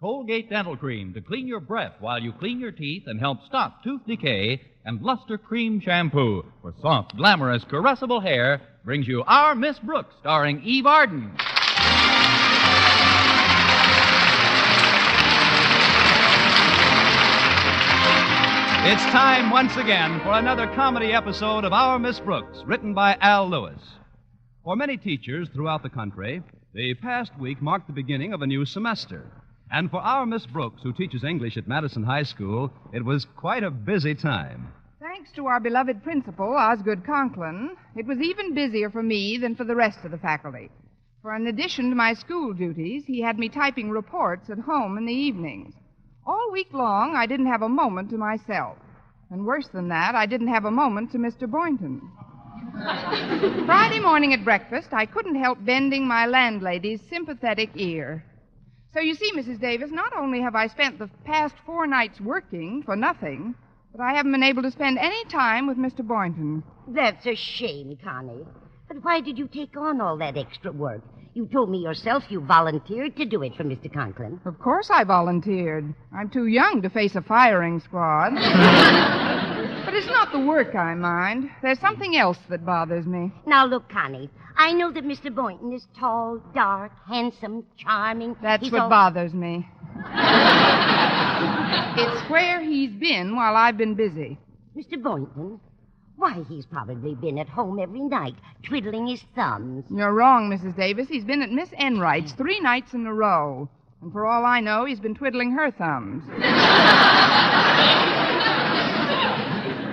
Colgate Dental Cream to clean your breath while you clean your teeth and help stop tooth decay. And Luster Cream Shampoo for soft, glamorous, caressable hair brings you Our Miss Brooks, starring Eve Arden. It's time once again for another comedy episode of Our Miss Brooks, written by Al Lewis. For many teachers throughout the country, the past week marked the beginning of a new semester. And for our Miss Brooks, who teaches English at Madison High School, it was quite a busy time. Thanks to our beloved principal, Osgood Conklin, it was even busier for me than for the rest of the faculty. For in addition to my school duties, he had me typing reports at home in the evenings. All week long, I didn't have a moment to myself. And worse than that, I didn't have a moment to Mr. Boynton. Friday morning at breakfast, I couldn't help bending my landlady's sympathetic ear. So you see, Mrs. Davis, not only have I spent the past 4 nights working for nothing, but I haven't been able to spend any time with Mr. Boynton. That's a shame, Connie. But why did you take on all that extra work? You told me yourself you volunteered to do it for Mr. Conklin. Of course I volunteered. I'm too young to face a firing squad. But it's not the work I mind. There's something else that bothers me. Now, look, Connie, I know that Mr. Boynton is tall, dark, handsome, charming. That's what bothers me. It's where he's been while I've been busy. Mr. Boynton? Why, he's probably been at home every night, twiddling his thumbs. You're wrong, Mrs. Davis. He's been at Miss Enright's 3 nights in a row. And for all I know, he's been twiddling her thumbs.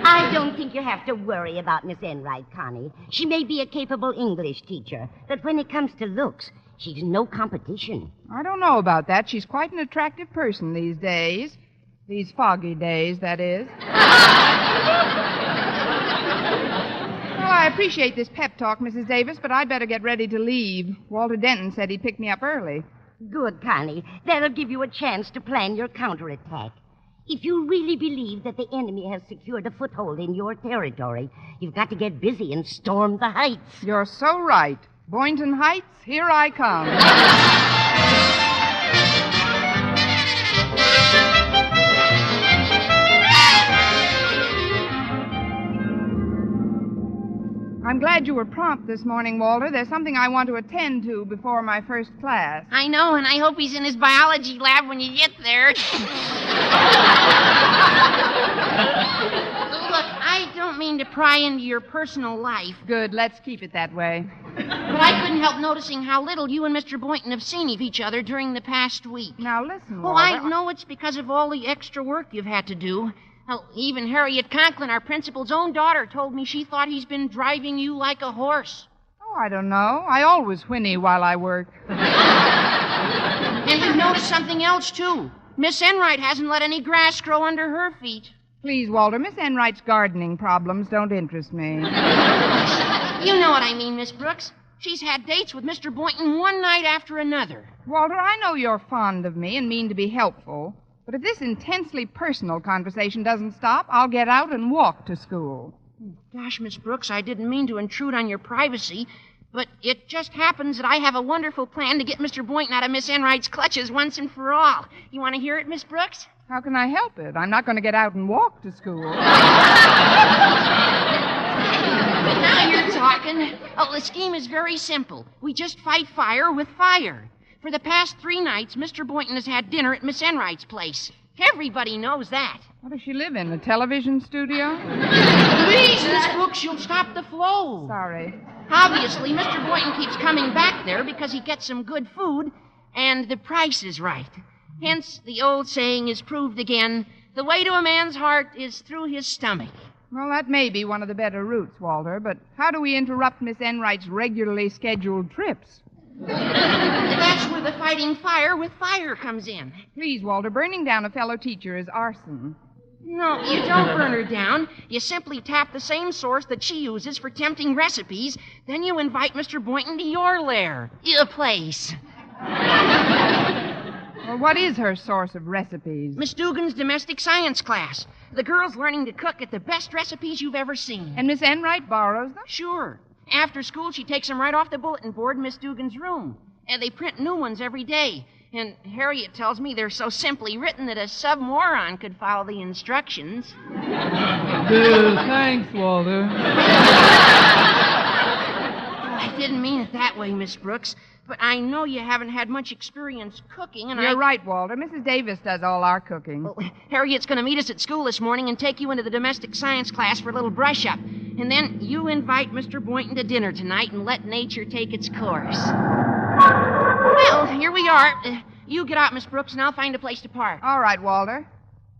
I don't think you have to worry about Miss Enright, Connie. She may be a capable English teacher, but when it comes to looks, she's no competition. I don't know about that. She's quite an attractive person these days. These foggy days, that is. Well, I appreciate this pep talk, Mrs. Davis, but I'd better get ready to leave. Walter Denton said he'd pick me up early. Good, Connie. That'll give you a chance to plan your counterattack. If you really believe that the enemy has secured a foothold in your territory, you've got to get busy and storm the heights. You're so right. Boynton Heights, here I come. I'm glad you were prompt this morning, Walter. There's something I want to attend to before my first class. I know, and I hope he's in his biology lab when you get there. Look, I don't mean to pry into your personal life. Good, let's keep it that way. But I couldn't help noticing how little you and Mr. Boynton have seen of each other during the past week. Now, listen, Oh, Walter. I know it's because of all the extra work you've had to do. Oh, even Harriet Conklin, our principal's own daughter, told me she thought he's been driving you like a horse. Oh, I don't know. I always whinny while I work. And you've noticed something else, too. Miss Enright hasn't let any grass grow under her feet. Please, Walter, Miss Enright's gardening problems don't interest me. You know what I mean, Miss Brooks. She's had dates with Mr. Boynton one night after another. Walter, I know you're fond of me and mean to be helpful. But if this intensely personal conversation doesn't stop, I'll get out and walk to school. Gosh, Miss Brooks, I didn't mean to intrude on your privacy, but it just happens that I have a wonderful plan to get Mr. Boynton out of Miss Enright's clutches once and for all. You want to hear it, Miss Brooks? How can I help it? I'm not going to get out and walk to school. Now you're talking. Oh, the scheme is very simple. We just fight fire with fire. For the past 3 nights, Mr. Boynton has had dinner at Miss Enright's place. Everybody knows that. What does she live in, a television studio? Please, Miss Brooks, you'll stop the flow. Sorry. Obviously, Mr. Boynton keeps coming back there because he gets some good food, and the price is right. Hence, the old saying is proved again, the way to a man's heart is through his stomach. Well, that may be one of the better routes, Walter, but how do we interrupt Miss Enright's regularly scheduled trips? That's where the fighting fire with fire comes in. Please, Walter, burning down a fellow teacher is arson. No, you don't burn her down. You simply tap the same source that she uses for tempting recipes. Then you invite Mr. Boynton to your lair, your place. Well, what is her source of recipes? Miss Dugan's domestic science class. The girl's learning to cook at the best recipes you've ever seen. And Miss Enright borrows them? Sure. After school, she takes them right off the bulletin board in Miss Dugan's room. And they print new ones every day. And Harriet tells me they're so simply written that a submoron could follow the instructions. Thanks, Walter. I didn't mean it that way, Miss Brooks. But I know you haven't had much experience cooking, and You're right, Walter. Mrs. Davis does all our cooking. Well, Harriet's going to meet us at school this morning and take you into the domestic science class for a little brush-up. And then you invite Mr. Boynton to dinner tonight and let nature take its course. Well, here we are. You get out, Miss Brooks, and I'll find a place to park. All right, Walter.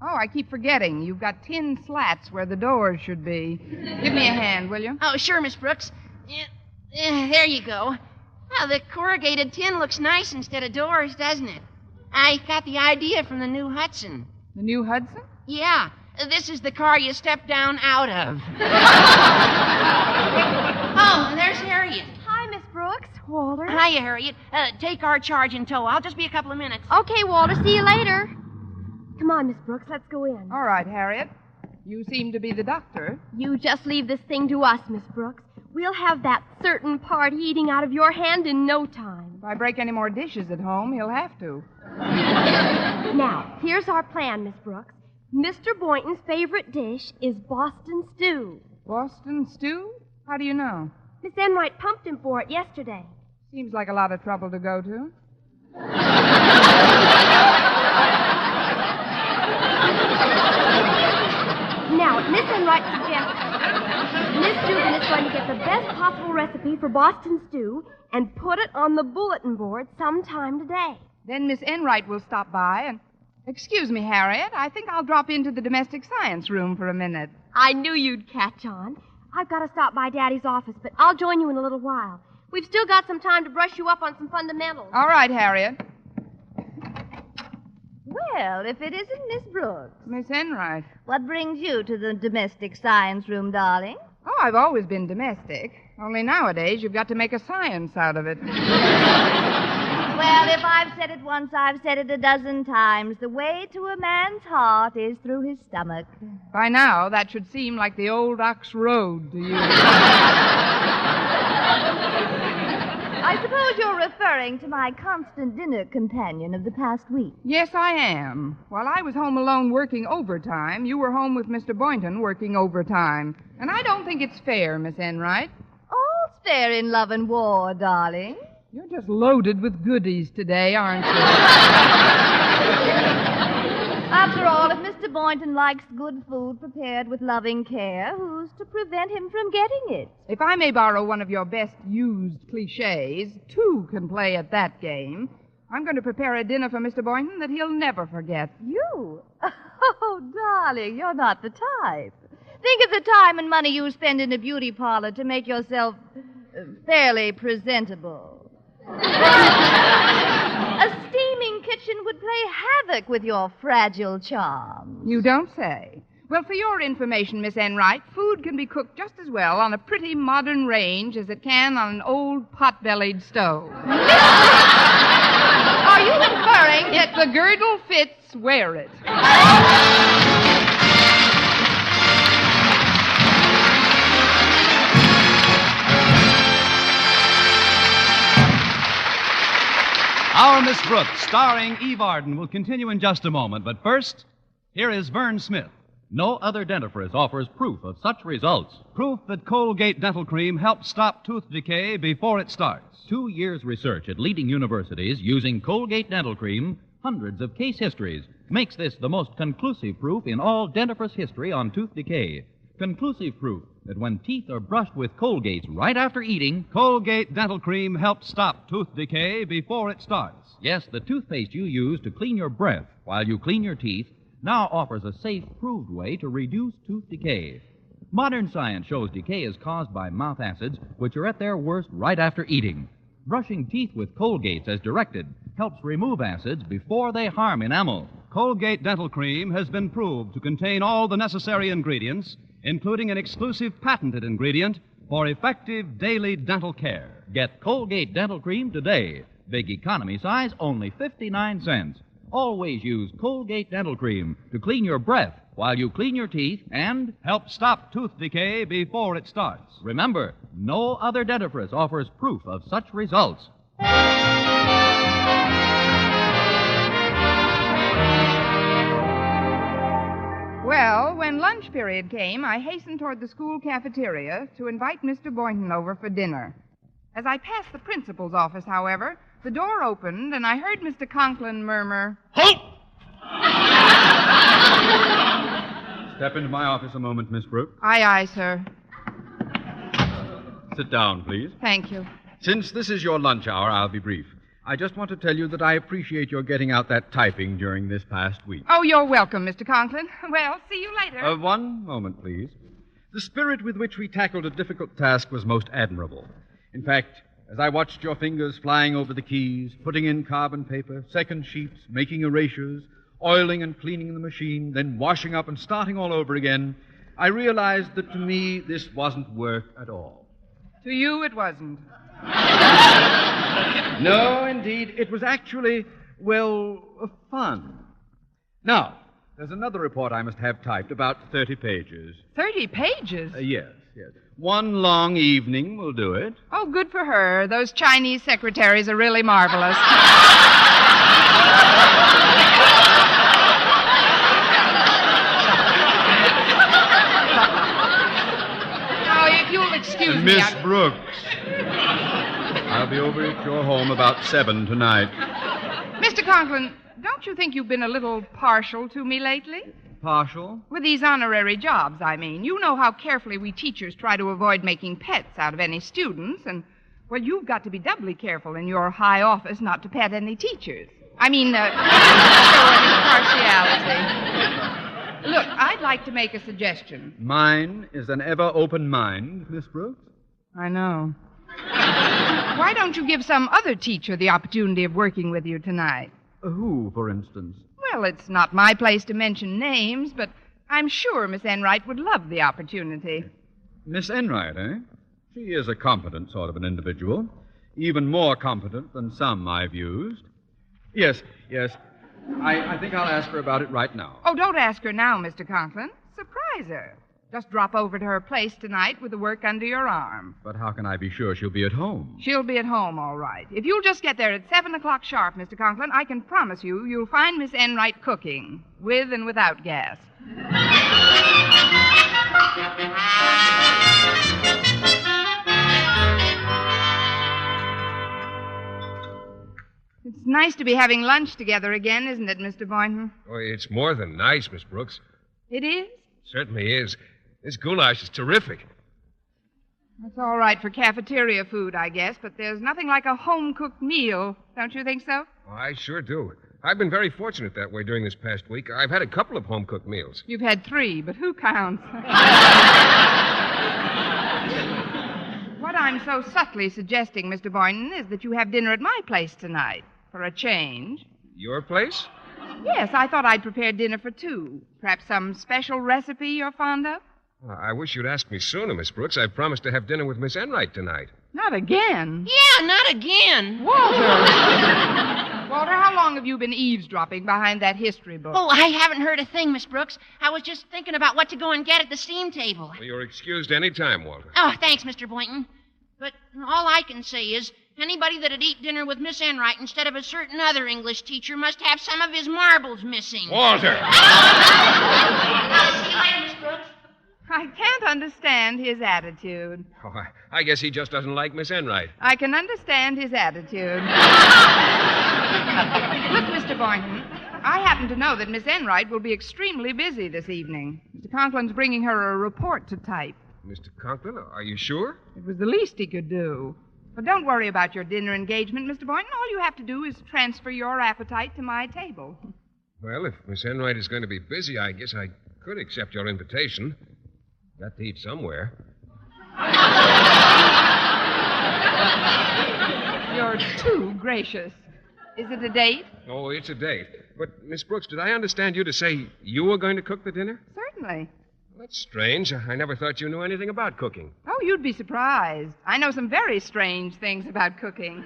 Oh, I keep forgetting. You've got tin slats where the doors should be. Give me a hand, will you? Oh, sure, Miss Brooks. There you go. Well, the corrugated tin looks nice instead of doors, doesn't it? I got the idea from the new Hudson. The new Hudson? Yeah. This is the car you step down out of. Oh, and there's Harriet. Hi, Miss Brooks. Walter. Hiya, Harriet. Take our charge in tow. I'll just be a couple of minutes. Okay, Walter. See you later. Come on, Miss Brooks. Let's go in. All right, Harriet. You seem to be the doctor. You just leave this thing to us, Miss Brooks. We'll have that certain party eating out of your hand in no time. If I break any more dishes at home, he'll have to. Now, here's our plan, Miss Brooks. Mr. Boynton's favorite dish is Boston stew. Boston stew? How do you know? Miss Enright pumped him for it yesterday. Seems like a lot of trouble to go to. Now, at Miss Enright's suggestion, Miss Dugan is going to get the best possible recipe for Boston stew and put it on the bulletin board sometime today. Then Miss Enright will stop by and... Excuse me, Harriet. I think I'll drop into the domestic science room for a minute. I knew you'd catch on. I've got to stop by Daddy's office, but I'll join you in a little while. We've still got some time to brush you up on some fundamentals. All right, Harriet. Well, if it isn't Miss Brooks. Miss Enright. What brings you to the domestic science room, darling? Oh, I've always been domestic. Only nowadays you've got to make a science out of it. Well, if I've said it once, I've said it a dozen times. The way to a man's heart is through his stomach. By now, that should seem like the old Ox Road to you. I suppose you're referring to my constant dinner companion of the past week. Yes, I am. While I was home alone working overtime, you were home with Mr. Boynton working overtime. And I don't think it's fair, Miss Enright. All's fair in love and war, darling. You're just loaded with goodies today, aren't you? After all, if Mr. Boynton likes good food prepared with loving care, who's to prevent him from getting it? If I may borrow one of your best used cliches, two can play at that game. I'm going to prepare a dinner for Mr. Boynton that he'll never forget. You? Oh, darling, you're not the type. Think of the time and money you spend in a beauty parlor to make yourself fairly presentable. A steaming kitchen would play havoc with your fragile charms. You don't say. Well, for your information, Miss Enright, food can be cooked just as well on a pretty modern range as it can on an old pot-bellied stove. Are you inferring If the girdle fits, wear it. Our Miss Brooks, starring Eve Arden, will continue in just a moment. But first, here is Vern Smith. No other dentifrice offers proof of such results. Proof that Colgate Dental Cream helps stop tooth decay before it starts. 2 years' research at leading universities using Colgate Dental Cream, hundreds of case histories, makes this the most conclusive proof in all dentifrice history on tooth decay. Conclusive proof that when teeth are brushed with Colgates right after eating, Colgate Dental Cream helps stop tooth decay before it starts. yes, the toothpaste you use to clean your breath while you clean your teeth now offers a safe, proved way to reduce tooth decay. Modern science shows decay is caused by mouth acids, which are at their worst right after eating. Brushing teeth with Colgates as directed helps remove acids before they harm enamel. Colgate Dental Cream has been proved to contain all the necessary ingredients, including an exclusive patented ingredient for effective daily dental care. Get Colgate Dental Cream today. Big economy size, only 59 cents. Always use Colgate Dental Cream to clean your breath while you clean your teeth and Help stop tooth decay before it starts. remember, no other dentifrice offers proof of such results. lunch period came, I hastened toward the school cafeteria to invite Mr. Boynton over for dinner. As I passed the principal's office, however, the door opened, and I heard Mr. Conklin murmur, Halt! Step into my office a moment, Miss Brooks. Aye, aye, sir. Sit down, please. Thank you. Since this is your lunch hour, I'll be brief. I just want to tell you that I appreciate your getting out that typing during this past week. Oh, you're welcome, Mr. Conklin. Well, see you later. One moment, please. The spirit with which we tackled a difficult task was most admirable. In fact, as I watched your fingers flying over the keys, putting in carbon paper, second sheets, making erasures, oiling and cleaning the machine, then washing up and starting all over again, I realized that to me this wasn't work at all. To you, it wasn't. No, indeed. It was actually, fun. Now, there's another report I must have typed, about 30 pages. 30 pages? Yes. One long evening will do it. Oh, good for her. Those Chinese secretaries are really marvelous. Now, if you'll excuse me... Miss Brooks. I'll be over at your home about 7 tonight. Mr. Conklin, don't you think you've been a little partial to me lately? Partial? With these honorary jobs, I mean. You know how carefully we teachers try to avoid making pets out of any students, and, well, you've got to be doubly careful in your high office not to pet any teachers. I mean, show any partiality. Look, I'd like to make a suggestion. Mine is an ever-open mind, Miss Brooks. I know. Why don't you give some other teacher the opportunity of working with you tonight? Who, for instance? Well, it's not my place to mention names, but I'm sure Miss Enright would love the opportunity. Miss Enright, eh? She is a competent sort of an individual. Even more competent than some I've used. Yes. I think I'll ask her about it right now. Oh, don't ask her now, Mr. Conklin. Surprise her. Just drop over to her place tonight with the work under your arm. But how can I be sure she'll be at home? She'll be at home, all right. If you'll just get there at 7 o'clock sharp, Mr. Conklin, I can promise you'll find Miss Enright cooking, with and without gas. It's nice to be having lunch together again, isn't it, Mr. Boynton? Oh, it's more than nice, Miss Brooks. It is? Certainly is. This goulash is terrific. That's all right for cafeteria food, I guess, but there's nothing like a home-cooked meal. Don't you think so? Oh, I sure do. I've been very fortunate that way during this past week. I've had a couple of home-cooked meals. You've had 3, but who counts? What I'm so subtly suggesting, Mr. Boynton, is that you have dinner at my place tonight, for a change. Your place? Yes, I thought I'd prepare dinner for 2. Perhaps some special recipe you're fond of? I wish you'd asked me sooner, Miss Brooks. I promised to have dinner with Miss Enright tonight. Not again. Yeah, not again. Walter, how long have you been eavesdropping behind that history book? Oh, I haven't heard a thing, Miss Brooks. I was just thinking about what to go and get at the steam table. Well, you're excused any time, Walter. Oh, thanks, Mr. Boynton. But all I can say is anybody that'd eat dinner with Miss Enright instead of a certain other English teacher must have some of his marbles missing. Walter! I'll see you later, Miss Brooks. I can't understand his attitude. Oh, I guess he just doesn't like Miss Enright. I can understand his attitude. Look, Mr. Boynton, I happen to know that Miss Enright will be extremely busy this evening. Mr. Conklin's bringing her a report to type. Mr. Conklin, are you sure? It was the least he could do. But don't worry about your dinner engagement, Mr. Boynton. All you have to do is transfer your appetite to my table. Well, if Miss Enright is going to be busy, I guess I could accept your invitation. Got to eat somewhere. You're too gracious. Is it a date? Oh, it's a date. But, Miss Brooks, did I understand you to say you were going to cook the dinner? Certainly. That's strange. I never thought you knew anything about cooking. Oh, you'd be surprised. I know some very strange things about cooking.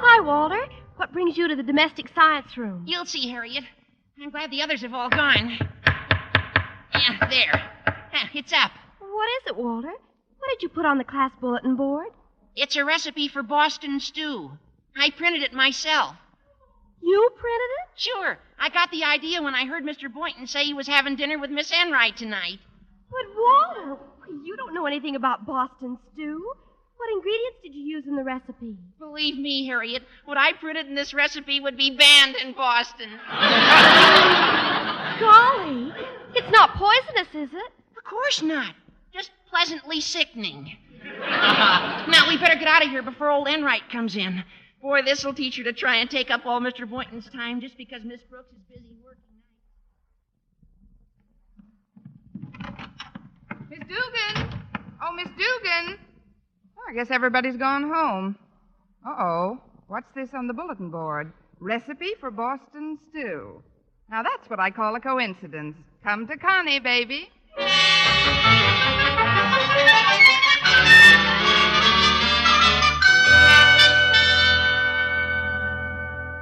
Hi, Walter. What brings you to the domestic science room? You'll see, Harriet. I'm glad the others have all gone. Yeah, there. It's up. What is it, Walter? What did you put on the class bulletin board? It's a recipe for Boston stew. I printed it myself. You printed it? Sure. I got the idea when I heard Mr. Boynton say he was having dinner with Miss Enright tonight. But, Walter, you don't know anything about Boston stew. What ingredients did you use in the recipe? Believe me, Harriet, what I printed in this recipe would be banned in Boston. Golly, it's not poisonous, is it? Of course not. Just pleasantly sickening. Now, we better get out of here before old Enright comes in. Boy, this'll teach her to try and take up all Mr. Boynton's time just because Miss Brooks is busy working. Miss Dugan! Oh, Miss Dugan! Oh, I guess everybody's gone home. Uh-oh. What's this on the bulletin board? Recipe for Boston stew. Now, that's what I call a coincidence. Come to Connie, baby.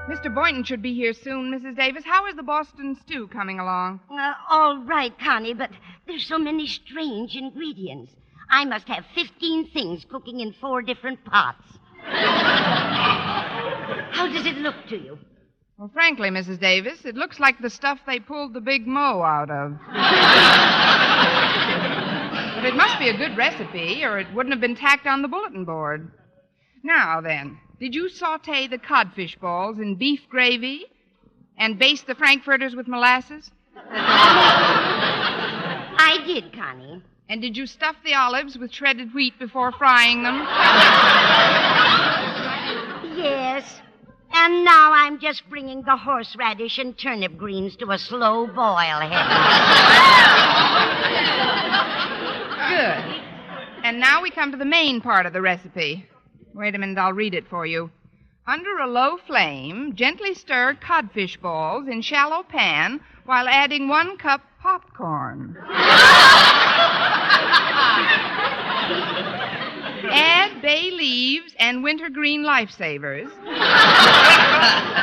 Mr. Boynton should be here soon, Mrs. Davis. How is the Boston stew coming along? All right, Connie, but there's so many strange ingredients. I must have 15 things cooking in 4 different pots. How does it look to you? Well, frankly, Mrs. Davis, it looks like the stuff they pulled the big moe out of. But it must be a good recipe, or it wouldn't have been tacked on the bulletin board. Now, then, did you saute the codfish balls in beef gravy and baste the frankfurters with molasses? I did, Connie. And did you stuff the olives with shredded wheat before frying them? Yes. And now I'm just bringing the horseradish and turnip greens to a slow boil, Helen. Good. And now we come to the main part of the recipe. Wait a minute, I'll read it for you. Under a low flame, gently stir codfish balls in shallow pan while adding 1 cup popcorn. Add bay leaves and wintergreen lifesavers.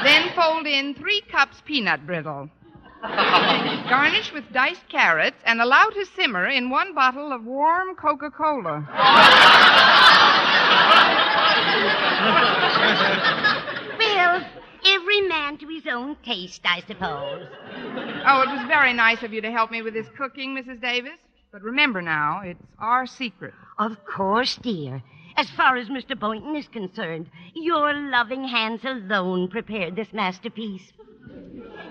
Then fold in 3 cups peanut brittle. Garnish with diced carrots and allow to simmer in 1 bottle of warm Coca-Cola. Well, every man to his own taste, I suppose. Oh, it was very nice of you to help me with this cooking, Mrs. Davis. But remember now, it's our secret. Of course, dear. As far as Mr. Boynton is concerned, your loving hands alone prepared this masterpiece.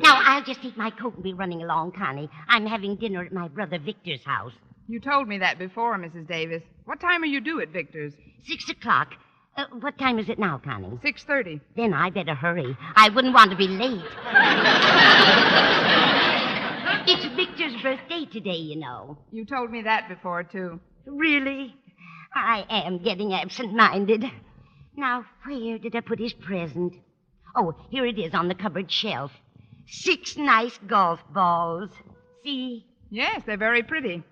Now, I'll just take my coat and be running along, Connie. I'm having dinner at my brother Victor's house. You told me that before, Mrs. Davis. What time are you due at Victor's? 6 o'clock. What time is it now, Connie? 6:30. Then I better hurry. I wouldn't want to be late. It's Victor's birthday today, you know. You told me that before, too. Really? I am getting absent-minded. Now, where did I put his present? Oh, here it is on the cupboard shelf. 6 nice golf balls. See? Yes, they're very pretty.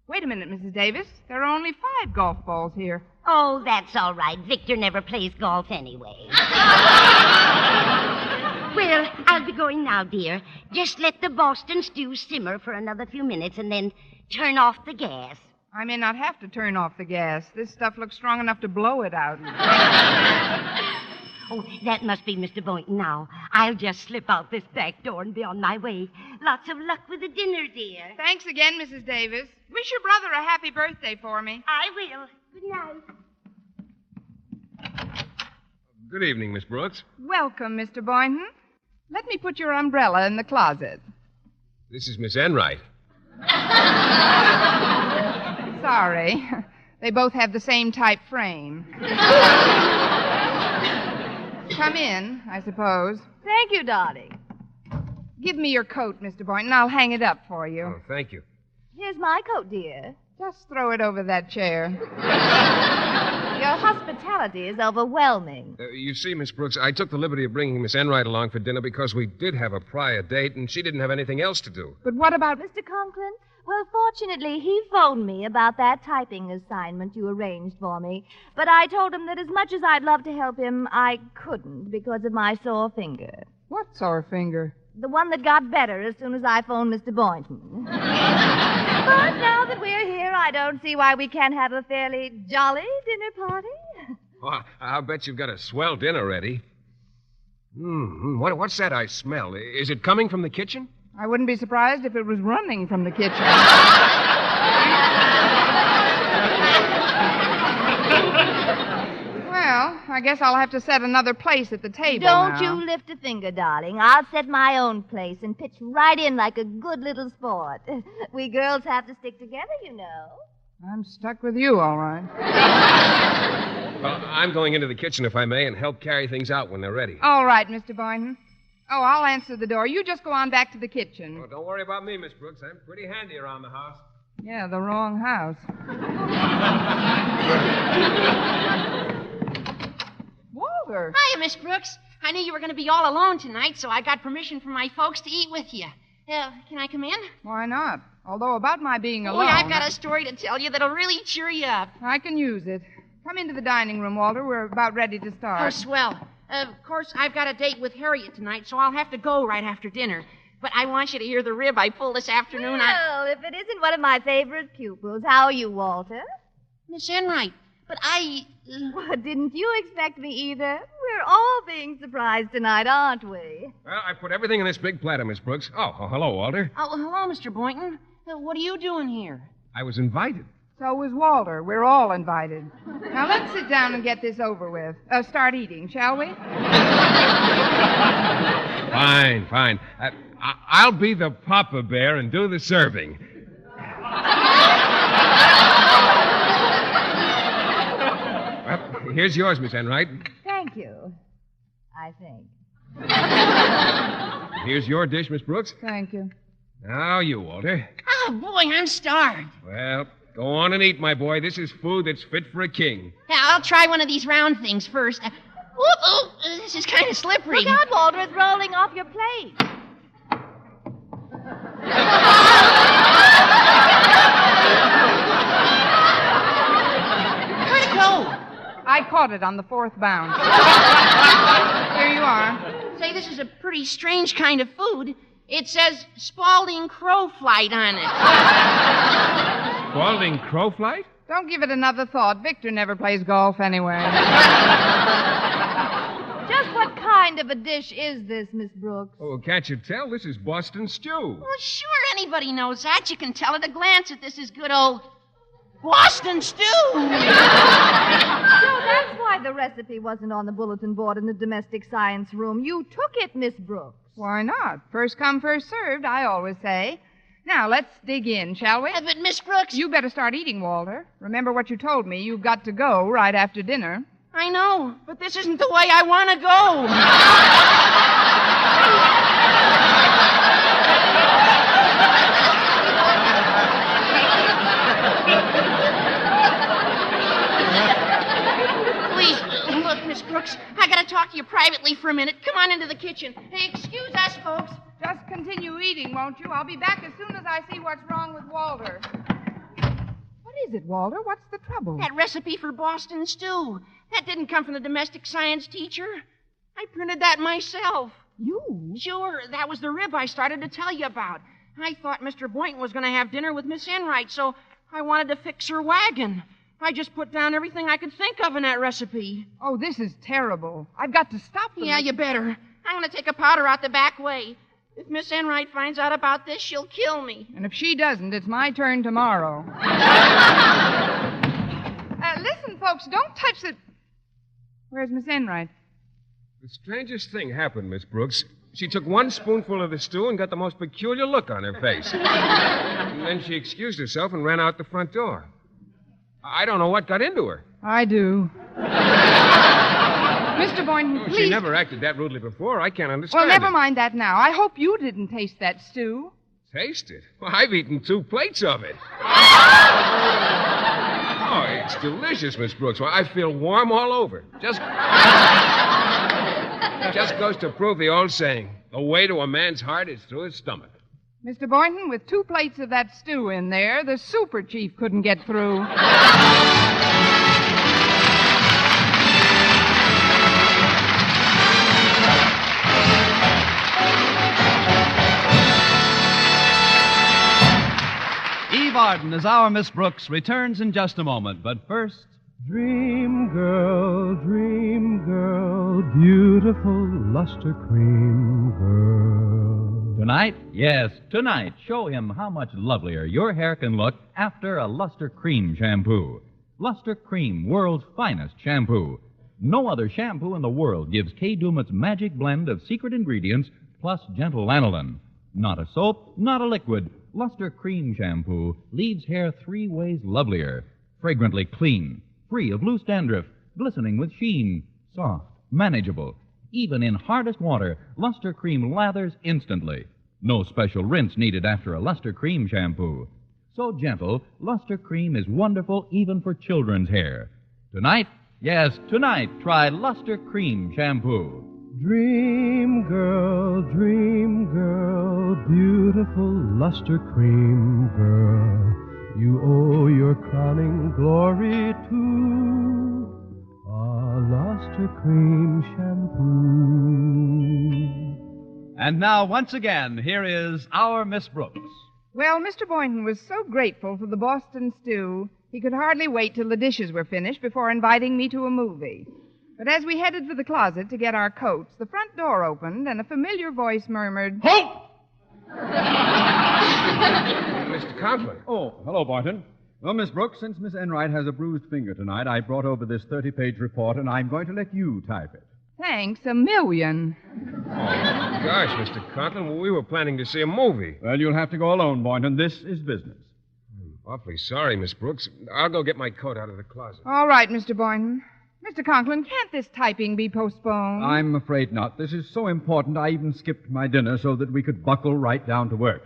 Wait a minute, Mrs. Davis. There are only 5 golf balls here. Oh, that's all right. Victor never plays golf anyway. Well, I'll be going now, dear. Just let the Boston stew simmer for another few minutes and then turn off the gas. I may not have to turn off the gas. This stuff looks strong enough to blow it out. Oh, that must be Mr. Boynton now. I'll just slip out this back door and be on my way. Lots of luck with the dinner, dear. Thanks again, Mrs. Davis. Wish your brother a happy birthday for me. I will. Good night. Good evening, Miss Brooks. Welcome, Mr. Boynton. Let me put your umbrella in the closet. This is Miss Enright. Sorry. They both have the same type frame. Come in, I suppose. Thank you, darling. Give me your coat, Mr. Boynton. I'll hang it up for you. Oh, thank you. Here's my coat, dear. Just throw it over that chair. Your hospitality is overwhelming. You see, Miss Brooks, I took the liberty of bringing Miss Enright along for dinner because we did have a prior date, and she didn't have anything else to do. But what about... Mr. Conklin? Well, fortunately, he phoned me about that typing assignment you arranged for me. But I told him that as much as I'd love to help him, I couldn't because of my sore finger. What sore finger? The one that got better as soon as I phoned Mr. Boynton. But now that we're here, I don't see why we can't have a fairly jolly dinner party. Oh, I'll bet you've got a swell dinner ready. What's that I smell? Is it coming from the kitchen? I wouldn't be surprised if it was running from the kitchen. Well, I guess I'll have to set another place at the table Don't now. you lift a finger, darling. I'll set my own place and pitch right in like a good little sport. We girls have to stick together, you know. I'm stuck with you, all right. Well, I'm going into the kitchen, if I may, and help carry things out when they're ready. All right, Mr. Boynton. Oh, I'll answer the door. You just go on back to the kitchen. Oh, don't worry about me, Miss Brooks. I'm pretty handy around the house. Yeah, the wrong house. Walter. Hiya, Miss Brooks. I knew you were going to be all alone tonight, so I got permission from my folks to eat with you. Can I come in? Why not? Although about my being alone... Boy, I've got a story to tell you that'll really cheer you up. I can use it. Come into the dining room, Walter. We're about ready to start. Oh, swell. Of course, I've got a date with Harriet tonight, so I'll have to go right after dinner. But I want you to hear the rib I pulled this afternoon. Well, if it isn't one of my favorite pupils, how are you, Walter? Miss Enright, but I... Well, didn't you expect me either? We're all being surprised tonight, aren't we? Well, I put everything in this big platter, Miss Brooks. Oh, hello, Walter. Oh, hello, Mr. Boynton. What are you doing here? I was invited. So was Walter. We're all invited. Now, let's sit down and get this over with. Start eating, shall we? Fine. I'll be the Papa Bear and do the serving. Well, here's yours, Miss Enright. Thank you, I think. Here's your dish, Miss Brooks. Thank you. Now you, Walter. Oh, boy, I'm starved. Well, go on and eat, my boy. This is food that's fit for a king. Yeah, I'll try one of these round things first. This is kind of slippery. Look out, Walter, it's rolling off your plate. Where'd it go? I caught it on the fourth bounce. Here you are. Say, this is a pretty strange kind of food. It says Spalding Crowflight on it. Spalding Crowflight? Don't give it another thought. Victor never plays golf anyway. Just what kind of a dish is this, Miss Brooks? Oh, can't you tell? This is Boston stew. Well, sure, anybody knows that. You can tell at a glance that this is good old Boston stew. So that's why the recipe wasn't on the bulletin board in the domestic science room. You took it, Miss Brooks. Why not? First come, first served, I always say. Now, let's dig in, shall we? But, Miss Brooks... You better start eating, Walter. Remember what you told me. You've got to go right after dinner. I know, but this isn't the way I want to go. Please, look, Miss Brooks, I got to talk to you privately for a minute. Come on into the kitchen. Hey, excuse us, folks. Just continue eating, won't you? I'll be back as soon as I see what's wrong with Walter. What is it, Walter? What's the trouble? That recipe for Boston stew. That didn't come from the domestic science teacher. I printed that myself. You? Sure, that was the rib I started to tell you about. I thought Mr. Boynton was going to have dinner with Miss Enright, so I wanted to fix her wagon. I just put down everything I could think of in that recipe. Oh, this is terrible. I've got to stop them. Yeah, you better. I'm going to take a powder out the back way. If Miss Enright finds out about this, she'll kill me. And if she doesn't, it's my turn tomorrow. Listen, folks, don't touch the... Where's Miss Enright? The strangest thing happened, Miss Brooks. She took one spoonful of the stew and got the most peculiar look on her face. And then she excused herself and ran out the front door. I don't know what got into her. I do. Mr. Boynton, please... She never acted that rudely before. I can't understand Well, never it. mind that now. I hope you didn't taste that stew. Taste it? Well, I've eaten 2 plates of it. Oh, it's delicious, Miss Brooks. Well, I feel warm all over. Just goes to prove the old saying, the way to a man's heart is through his stomach. Mr. Boynton, with 2 plates of that stew in there, the super chief couldn't get through. Eve Arden as our Miss Brooks returns in just a moment. But first, Dream girl, beautiful luster cream girl. Tonight, yes, tonight, show him how much lovelier your hair can look after a Luster Cream shampoo. Luster Cream, world's finest shampoo. No other shampoo in the world gives Kay Daumit's magic blend of secret ingredients plus gentle lanolin. Not a soap, not a liquid. Luster Cream shampoo leaves hair 3 ways lovelier. Fragrantly clean, free of loose dandruff, glistening with sheen, soft, manageable. Even in hardest water, Luster Cream lathers instantly. No special rinse needed after a Luster Cream shampoo. So gentle, Luster Cream is wonderful even for children's hair. Tonight, yes, tonight, try Luster Cream shampoo. Dream girl, beautiful luster cream girl. You owe your crowning glory to a luster cream shampoo. And now, once again, here is our Miss Brooks. Well, Mr. Boynton was so grateful for the Boston stew, he could hardly wait till the dishes were finished before inviting me to a movie. But as we headed for the closet to get our coats, the front door opened and a familiar voice murmured, Halt! Mr. Conklin. Oh, hello, Boynton. Well, Miss Brooks, since Miss Enright has a bruised finger tonight, I brought over this 30-page report, and I'm going to let you type it. Thanks a million. Gosh, Mr. Conklin, we were planning to see a movie. Well, you'll have to go alone, Boynton. This is business. Awfully sorry, Miss Brooks. I'll go get my coat out of the closet. All right, Mr. Boynton. Mr. Conklin, can't this typing be postponed? I'm afraid not. This is so important, I even skipped my dinner so that we could buckle right down to work.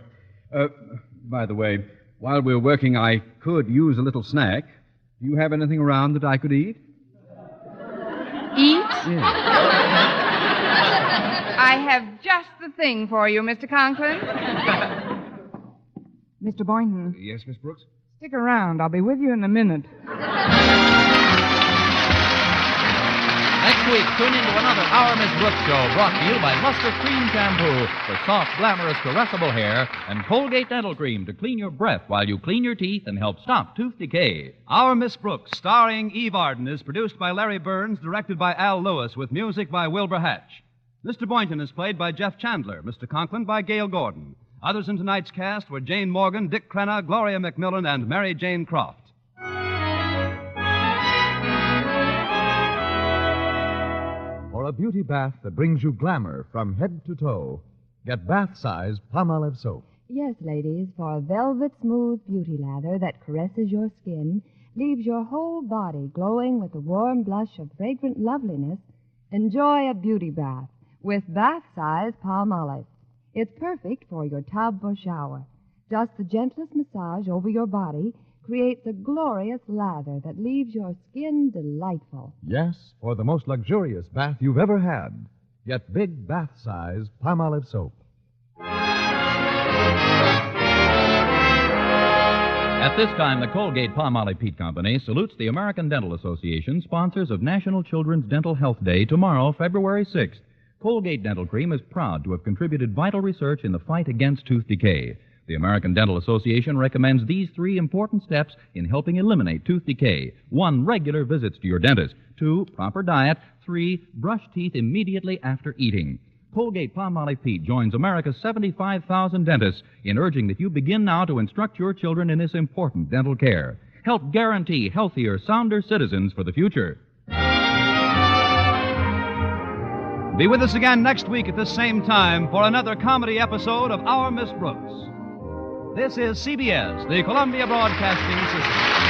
By the way, while we're working, I could use a little snack. Do you have anything around that I could eat? Eat? Yes. I have just the thing for you, Mr. Conklin. Mr. Boynton. Yes, Miss Brooks? Stick around. I'll be with you in a minute. Next week, tune into another Our Miss Brooks show brought to you by Luster Cream Shampoo for soft, glamorous, caressable hair and Colgate Dental Cream to clean your breath while you clean your teeth and help stop tooth decay. Our Miss Brooks, starring Eve Arden, is produced by Larry Burns, directed by Al Lewis, with music by Wilbur Hatch. Mr. Boynton is played by Jeff Chandler, Mr. Conklin by Gail Gordon. Others in tonight's cast were Jane Morgan, Dick Crenna, Gloria McMillan, and Mary Jane Croft. For a beauty bath that brings you glamour from head to toe, get bath-size Palmolive soap. Yes, ladies, for a velvet smooth beauty lather that caresses your skin, leaves your whole body glowing with the warm blush of fragrant loveliness, enjoy a beauty bath with bath-size Palmolive. It's perfect for your tub or shower. Just the gentlest massage over your body creates a glorious lather that leaves your skin delightful. Yes, for the most luxurious bath you've ever had, get big bath-size Palmolive soap. At this time, the Colgate-Palmolive Peat Company salutes the American Dental Association, sponsors of National Children's Dental Health Day tomorrow, February 6th. Colgate Dental Cream is proud to have contributed vital research in the fight against tooth decay. The American Dental Association recommends these 3 important steps in helping eliminate tooth decay. 1, regular visits to your dentist. 2, proper diet. 3, brush teeth immediately after eating. Colgate-Palmolive Peat joins America's 75,000 dentists in urging that you begin now to instruct your children in this important dental care. Help guarantee healthier, sounder citizens for the future. Be with us again next week at this same time for another comedy episode of Our Miss Brooks. This is CBS, the Columbia Broadcasting System.